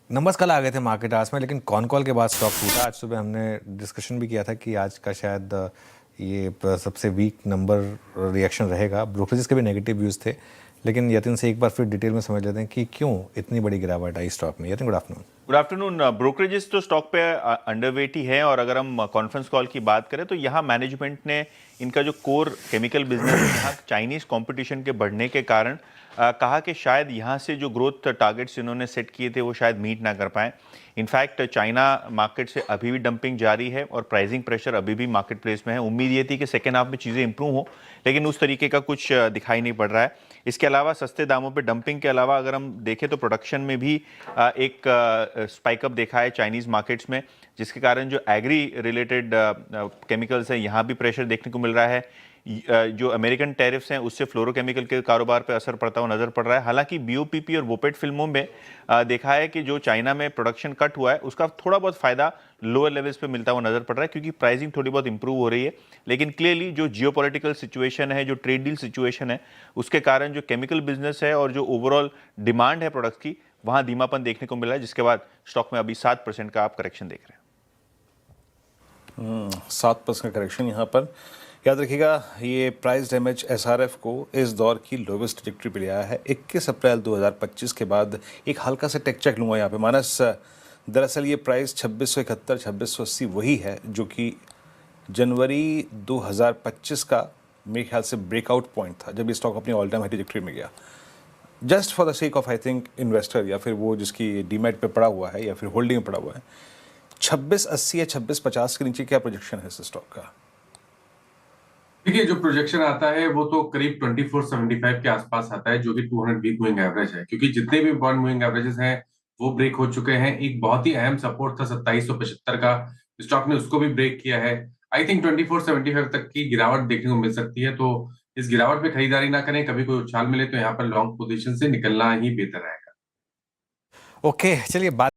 Numbers कल आ गए थे मार्केट आज में, लेकिन कॉन कॉल के बाद स्टॉक टूटा। आज सुबह हमने डिस्कशन भी किया था कि आज का शायद सबसे वीक नंबर रिएक्शन रहेगा। ब्रोकरेजेस के भी नेगेटिव व्यूज़ थे, लेकिन यतिन से एक बार फिर डिटेल में समझ लेते हैं कि क्यों इतनी बड़ी गिरावट आई स्टॉक में। Yatin, good afternoon. Good afternoon. Brokerages तो स्टॉक पे अंडरवेट ही है, और अगर हम कॉन्फ्रेंस कॉल की बात करें तो यहाँ मैनेजमेंट ने इनका जो कोर केमिकल बिजनेस है, यहाँ चाइनीज कंपटीशन के बढ़ने के कारण कहा कि शायद यहाँ से जो ग्रोथ टारगेट्स इन्होंने सेट किए थे वो शायद मीट ना कर पाए। इनफैक्ट चाइना मार्केट से अभी भी डंपिंग जारी है और प्राइसिंग प्रेशर अभी भी मार्केट प्लेस में है। उम्मीद ये थी कि सेकेंड हाफ में चीज़ें इंप्रूव हो, लेकिन उस तरीके का कुछ दिखाई नहीं पड़ रहा है। इसके अलावा सस्ते दामों पे डंपिंग के अलावा अगर हम देखें तो प्रोडक्शन में भी एक स्पाइकअप देखा है चाइनीज मार्केट्स में, जिसके कारण जो एग्री रिलेटेड केमिकल्स हैं यहाँ भी प्रेशर देखने को मिल रहा है। जो अमेरिकन टैरिफ्स हैं उससे फ्लोरोकेमिकल के कारोबार पर असर पड़ता हुआ नजर पड़ रहा है। हालांकि बीओपीपी और वोपेट फिल्मों में देखा है कि जो चाइना में प्रोडक्शन कट हुआ है उसका थोड़ा बहुत फायदा लोअर लेवल्स पे मिलता हुआ नजर पड़ रहा है, क्योंकि प्राइसिंग थोड़ी बहुत इंप्रूव हो रही है। लेकिन क्लियरली जो जियोपॉलिटिकल सिचुएशन है, जो ट्रेड डील सिचुएशन है, उसके कारण जो केमिकल बिजनेस है और जो ओवरऑल डिमांड है प्रोडक्ट्स की, वहां धीमापन देखने को मिला है, जिसके बाद स्टॉक में अभी 7% का आप करेक्शन देख रहे हैं। 7% करेक्शन यहाँ पर। याद रखिएगा, ये प्राइस डैमेज एसआरएफ को इस दौर की लोवेस्ट ट्रैजेक्टरी पे ले आया है। 21 अप्रैल 2025 के बाद एक हल्का सा टेक चेक लूँगा यहाँ पे मानस। दरअसल ये प्राइस 2671 2680 वही है जो कि जनवरी 2025 का मेरे ख्याल से ब्रेकआउट पॉइंट था, जब ये स्टॉक अपनी ऑल टाइम हाई ट्रैजेक्टरी में गया। Just for the sake of I think investor या फिर वो जिसकी डीमैट पे पड़ा हुआ है या फिर होल्डिंग में पड़ा हुआ है, 2680 या 2650 के नीचे क्या प्रोजेक्शन है इस स्टॉक का? देखिए, जो प्रोजेक्शन आता है वो तो करीब 2475 के आसपास आता है, जो कि 200 वीक मूविंग एवरेज है, क्योंकि जितने भी बॉन्ड मूविंग एवरेजेस हैं वो ब्रेक हो चुके हैं। एक बहुत ही अहम सपोर्ट था 2775 का, स्टॉक ने उसको भी ब्रेक किया है। आई थिंक 2475 तक की गिरावट देखने को मिल सकती है, तो इस गिरावट में खरीदारी ना करें। कभी कोई उछाल मिले तो यहाँ पर लॉन्ग पोजीशन से निकलना ही बेहतर रहेगा। ओके, चलिए बात